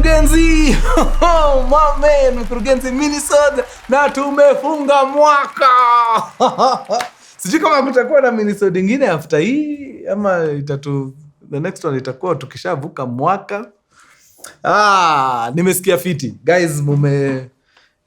mkurugenzi. Mame, mkurugenzi Minnesota na tumefunga mwaka. Sijui kama kutakuwa na Minnesota ingine after hii ama the next one itakuwa tukishavuka mwaka. Nimesikia fiti. Guys,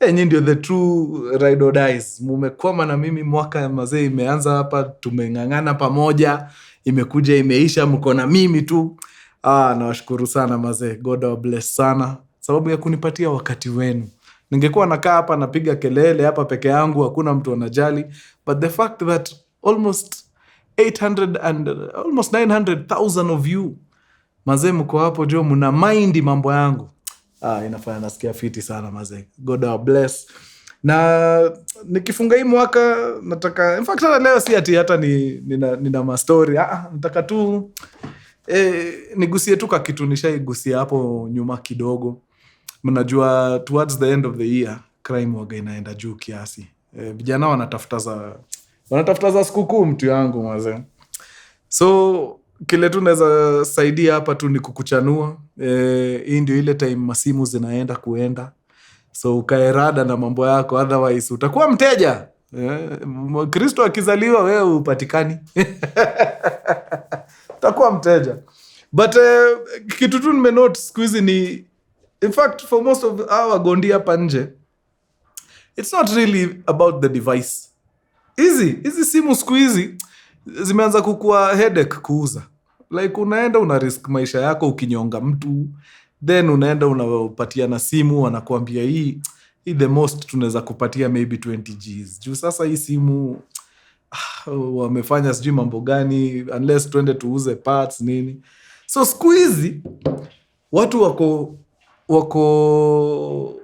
nyinyi ndio the true ride or dies. Mumekwama na mimi mwaka mazee imeanza hapa, tumeng'ang'ana pamoja, imekuja imeisha, mko na mimi tu. Nawashukuru sana mazee. God bless sana sababu ya kunipatia wakati wenu. Ningekuwa nakaa hapa napiga kelele hapa peke yangu, hakuna mtu anajali, but the fact that almost 900,000 of you mazee mko hapo jo, mna mind mambo yangu, inafanya nasikia fiti sana mazee. God bless. Na nikifunga hii mwaka nataka, in fact hata leo si ati hata nina mastori, nataka tu nigusie tu kwa kitu nishaigusia hapo nyuma kidogo. Mnajua towards the end of the year crime waga inaenda juu kiasi. Vijana wanatafuta za sikukuu mtu yangu mazee. So kile tu naweza saidia hapa tu ni kukuchanua. Hii ndio ile time masimu zinaenda kuenda. So ukae rada na mambo yako, otherwise utakuwa mteja. Kristo akizaliwa wewe upatikani. Utakuwa mteja. But kitu tu nimenote siku hizi ni, in fact for most of our gondi hapa nje, it's not really about the device. Hizi simu siku hizi zimeanza kukua headache kuuza. Like unaenda una risk maisha yako ukinyonga mtu, then unaenda unapatia na simu, wanakuambia hii the most tunaweza kupatia maybe 20 Gs. Juu sasa hii simu wamefanya sijui mambo gani, unless tuende tuuze parts nini. So siku hizi watu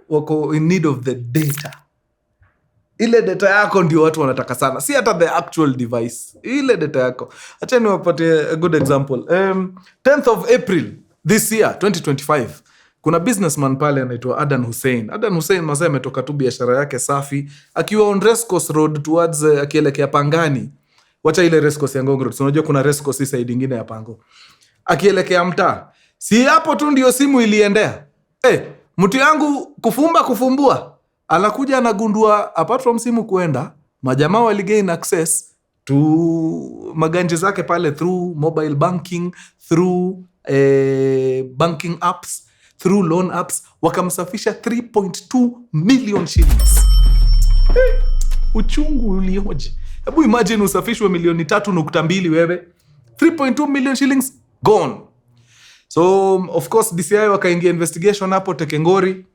wako in need of the data. Ile data yako ndio watu wanataka sana, si hata the actual device. Ile data yako. Acha niwapatie a good example. 10th of April this year 2025, kuna businessman pale anaitwa Adan Hussein. Adan Hussein mazee ametoka tu biashara yake safi akiwa on Rescos Road towards akielekea Pangani. Wacha ile Rescos ya Ngong Road. Unajua kuna Rescos hii side nyingine ya Pango. Akielekea mtaa. Si hapo tu ndio simu iliendea. Mtu yangu kufumbua. Anakuja anagundua apart from simu kuenda, majamaa waligain access to maganje zake pale through mobile banking, through banking apps, through loan apps, wakamsafisha 3.2 million shillings. Uchungu ulioje. Hebu imagine usafishwe 3.2 wewe. 3.2 million shillings gone. So of course DCI wakaingia investigation hapo Tekengori.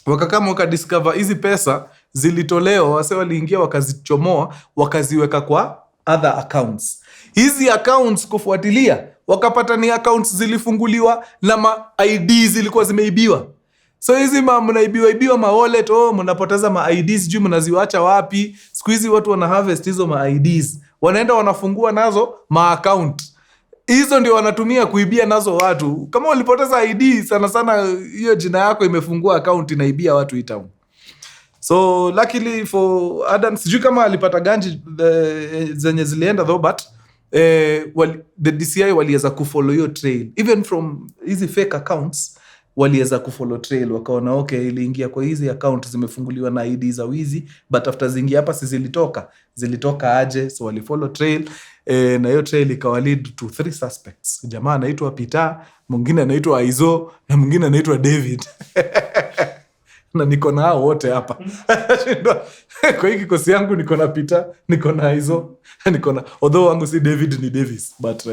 Wakakama wakadiscover hizi pesa zilitolewa, wase waliingia wakazichomoa, wakaziweka kwa other accounts. Hizi accounts kufuatilia, wakapata ni accounts zilifunguliwa na ma-IDs zilikuwa zimeibiwa. So hizi mnaibiwa ma-wallet, mnapoteza ma-IDs, juu mnaziwacha wapi. Siku hizi watu wana harvest hizo ma-IDs. Wanaenda wanafungua nazo ma-account. Hizo ndio wanatumia kuibia nazo watu. Kama ulipoteza ID, sana sana hiyo jina yako imefungua account inaibia watu itamu. So luckily for Adam, sijui kama alipata ganji zenye zilienda though, but the DCI waliweza kufollow your trail. Even from hizi fake accounts, waliweza kufollow trail. Wakaona okay, iliingia kwa hizi account zimefunguliwa na ID za wizi, but after zingia hapa si zilitoka aje. So walifollow trail. Na hiyo trail ikawa lead to 3 suspects. Jamaa anaitwa Peter, mwingine anaitwa Aizo, na mwingine anaitwa David. Na niko na hao wote hapa. Kwa hii kikosi yangu niko na Peter, niko na Aizo, niko na, although wangu si David ni Davis, but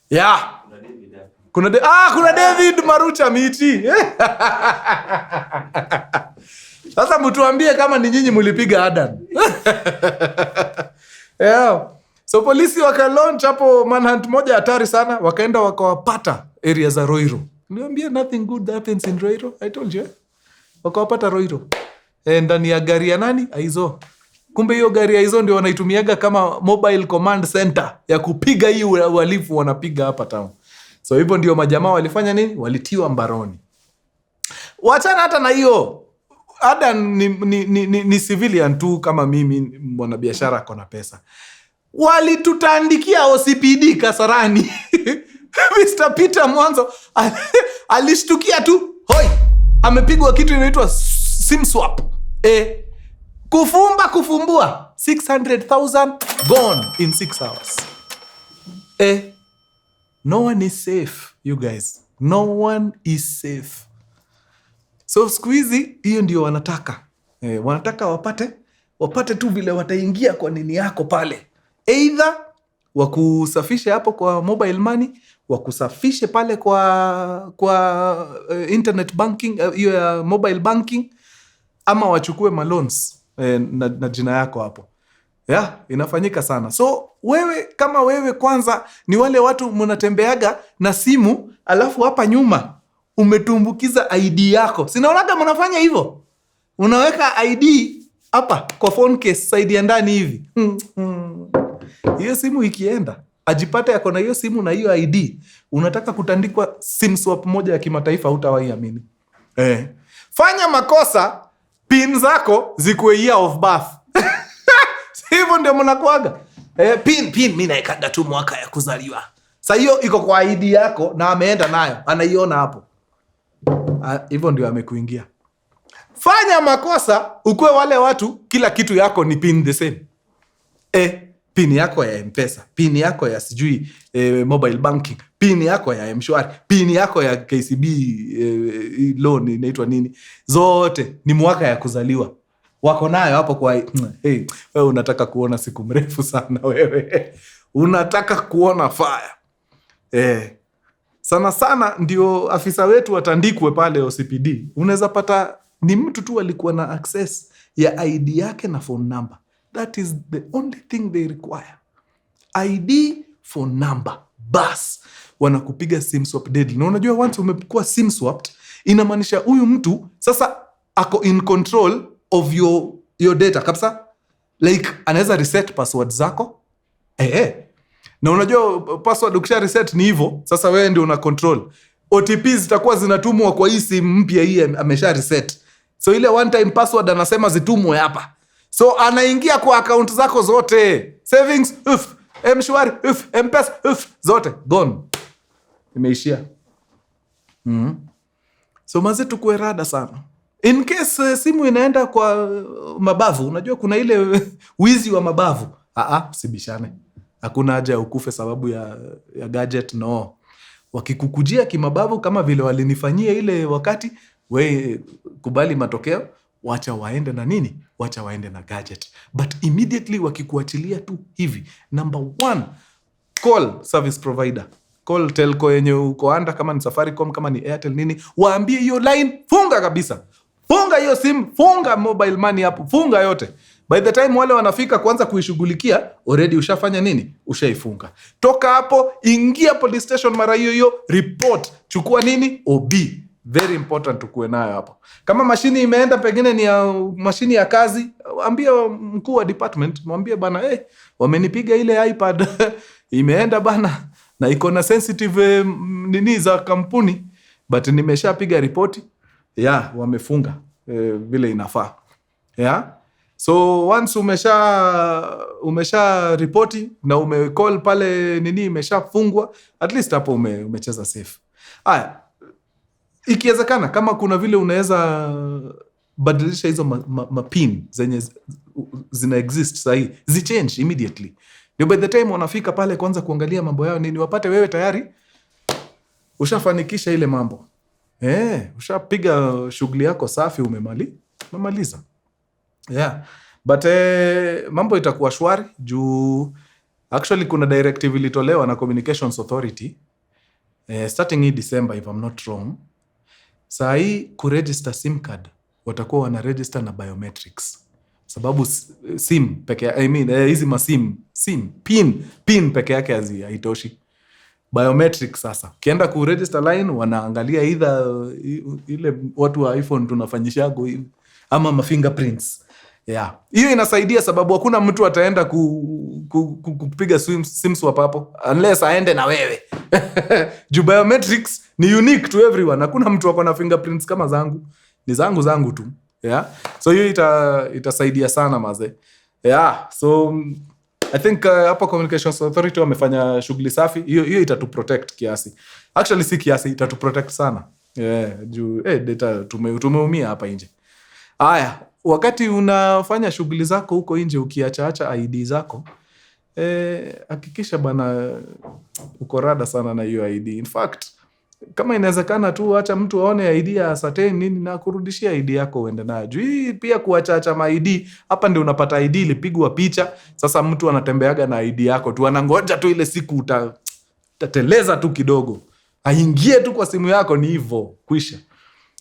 yeah. Kuna David Marucha Miti. Sasa mtuambie kama ni nyinyi mlipiga Adan. Yeah. So polisi waka-launch hapo manhunt moja hatari sana, wakaenda wakawapata area za Roiro. Niambia nothing good happens in Roiro. I told you. Wakawapata Roiro. Ndani ya gari ya nani? Aizo. Kumbe hiyo gari ya Aizo ndio wanaitumiaga kama mobile command center ya kupiga hii uhalifu wanapiga hapa town. So hivyo ndio majamaa walifanya nini? Walitiwa mbaroni. Wachana hata na hiyo. Adan ni civilian tu kama mimi, mwanabiashara kona pesa. Walitutandikia OCPD Kasarani. Mr. Peter Mwanzo alishtukia tu, hoi, amepigwa kitu inaitwa sim swap. Kufumbua 600,000 gone in 6 hours. No one is safe, you guys. No one is safe. So siku hizi hiyo ndio wanataka. Wanataka wapate tu vile wataingia kwa nini yako pale. Either wakusafishe hapo kwa mobile money, wakusafishe pale kwa internet banking, hiyo ya mobile banking, ama wachukue maloans na jina yako hapo. Inafanyika sana. So kama wewe kwanza ni wale watu mnatembeaga na simu, alafu hapa nyuma umetumbukiza ID yako. Sinaonaga mnafanya hivyo. Unaweka ID hapa kwa phone case side ya ndani hivi. Hiyo simu ikienda, ajipate yako na hiyo simu na hiyo ID, unataka kutandikwa sim swap moja ya kimataifa, hutawahi amini. Fanya makosa, pin zako zikuwe year of birth. Hivyo ndio mnakuaga. Pin mimi naikaga tu mwaka ya kuzaliwa. Sasa hiyo iko kwa ID yako na ameenda nayo, anaiona hapo. Hivyo ndio amekuingia. Fanya makosa, ukue wale watu kila kitu yako ni pin the same. Pin yako ya M-Pesa, pin yako ya sijui mobile banking, pin yako ya M-Shwari, pin yako ya KCB loan inaitwa nini, zote ni mwaka ya kuzaliwa. Wako nayo hapo kwa wewe unataka kuona siku mrefu sana wewe. Unataka kuona fire. Sana ndio afisa wetu watandikwe pale OCPD. Unaweza pata ni mtu tu alikuwa na access ya ID yake na phone number. That is the only thing they require. ID, phone number. Bas. Wanakupiga sim swap deadly. Na unajua once umekuwa sim swapped, inamaanisha huyu mtu sasa ako in control of your data kabisa. Like anaweza reset password zako. Na unajua password ukisha reset ni hivyo, sasa wewe ndio una control. OTP zitakuwa zinatumwa kwa hii simu mpya hii amesha reset. So ile one time password anasema zitumwe hapa. So anaingia kwa account zako zote. Savings, M-Shwari, M-Pesa, zote gone. Imeishia. So maze tukue rada sana. In case simu inaenda kwa mabavu, unajua kuna ile wizi wa mabavu. Usibishane. Hakuna haja ya ukufe sababu ya gadget, no. Wakikukujia kimabavu kama vile walinifanyia ile wakati, we kubali matokeo, wacha waende na nini? Wacha waende na gadget. But immediately wakikuachilia tu hivi, number 1, call service provider. Call telco yenye uko anda, kama ni Safaricom, kama ni Airtel nini, waambie hiyo line funga kabisa. Funga hiyo simu, funga mobile money hapo, funga yote. By the time wale wanafika kwanza kuishughulikia, already ushafanya nini? Ushaifunga. Toka hapo, ingia police station mara hiyo, report, chukua nini? OB. Very important tukue nayo hapo. Kama mashini imeenda pengine ni ya mashini ya kazi, ambia mkuu wa department, mwambie bana, wamenipiga ile iPad imeenda bana na iko na sensitive nini za kampuni, but nimeshapiga ripoti. Wamefunga vile inafaa. So once umesha ripoti na umecall pale nini imeshafungwa, at least hapo umecheza safe. Ikiwezekana kama kuna vile unaweza badilisha hizo mapin zenye zina exist sahi, zichange immediately. Ndio by the time wanafika pale kwanza kuangalia mambo yao nini, wapate wewe tayari ushafanikisha ile mambo. Ushapiga shughuli yako safi, umemaliza. But mambo itakuwa shwari juu actually kuna directive ilitolewa na Communications Authority starting hii December if I'm not wrong. Saa hii kuregister SIM card watakuwa wana register na biometrics. Sababu SIM peke hizi SIM pin peke yake haitoshi. Biometrics sasa. Ukienda ku register line wanaangalia either ile watu wa iPhone tunafanyishago hivi ama fingerprints. Hiyo inasaidia sababu hakuna mtu ataenda kupiga SIM swap hapo unless aende na wewe. Juu biometrics ni unique to everyone. Hakuna mtu wako na fingerprints kama zangu. Ni zangu tu. So hiyo itasaidia sana maze. So I think hapa Communications Authority wamefanya shughuli safi. Hiyo itatu protect kiasi. Actually si kiasi, itatu protect sana. Juu data tumeumia hapa nje. Haya, wakati unafanya shughuli zako huko nje ukiacha ID zako, hakikisha bana uko rada sana na hiyo ID. In fact, kama inawezekana tu acha mtu aone ID ya certain nini na kurudishia ID yako uende nayo. Juu pia kuacha ma ID, hapa ndio unapata ID ilipigwa picha. Sasa mtu anatembeaga na ID yako tu, anangoja tu ile siku utateleza tu kidogo. Aingie tu kwa simu yako, ni hivyo kwisha.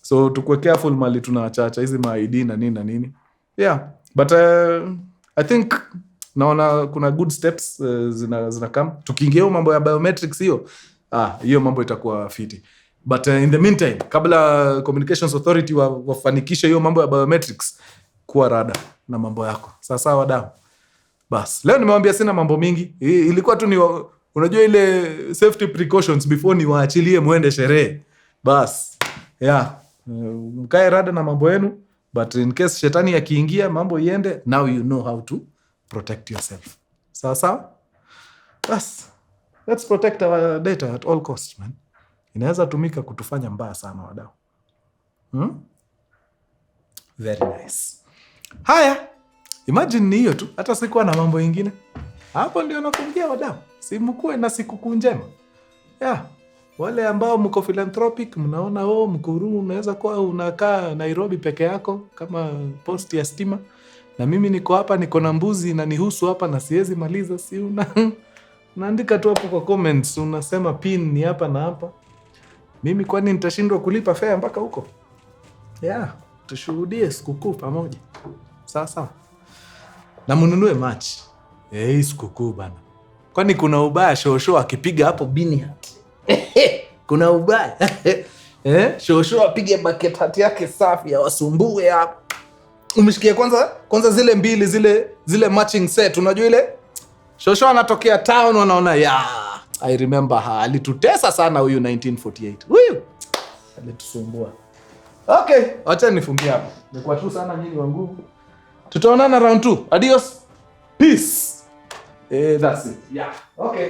So tukue careful mali tunaacha hizi ma ID na nini na nini. Yeah, but I think naona kuna good steps zina come. Tukiingia mambo ya biometrics hiyo mambo itakuwa fiti. But in the meantime, kabla Communications Authority wafanikisha hiyo mambo ya biometrics, kuwa rada na mambo yako. Sasa wadau. Bas, leo nimewambia sina mambo mingi. Ilikuwa tu ni unajua ile safety precautions before ni waachilie muende sherehe. Bas. Yeah. Mkae rada na mambo yenu, but in case shetani yakiingia mambo iende, now you know how to protect yourself. Sawa? Bas. Let's protect our data at all costs, man. Inaweza tumika kutufanya mbaya sana wadau. Very nice. Haya, imagine ni hiyo tu, hata sikuwa na mambo ingine. Hapo ndio nakuambia wadau, si mkuwe na sikukuu njema. Yeah. Wale ambao mko philanthropic, mnaona Mkuru unaweza kuwa unakaa Nairobi peke yako kama post ya stima, na mimi niko hapa niko na mbuzi na nihusu hapa na siwezi maliza, si unaandika tu hapo kwa comments, unasema pin ni hapa na hapa. Mimi kwani nitashindwa kulipa fare mpaka huko? Yeah, tushuhudie sikukuu pamoja. Sawa. Na mnunue match. Sikukuu bana. Kwani kuna ubaya shosho akipiga hapo bini? Kuna ubaya? Shosho apige bucket hat yake safi ya wasumbue hapo. Umeshikia kwanza zile mbili zile matching set, unajua ile? Shosho anatokea town, wanaona I remember her. Alitutesa sana huyu 1948. Huyu alitusumbua. Okay, acha nifungie hapo. Nikuwa tu sana nyinyi wangu. Tutaonana round 2. Adios. Peace. That's it. Yeah. Okay.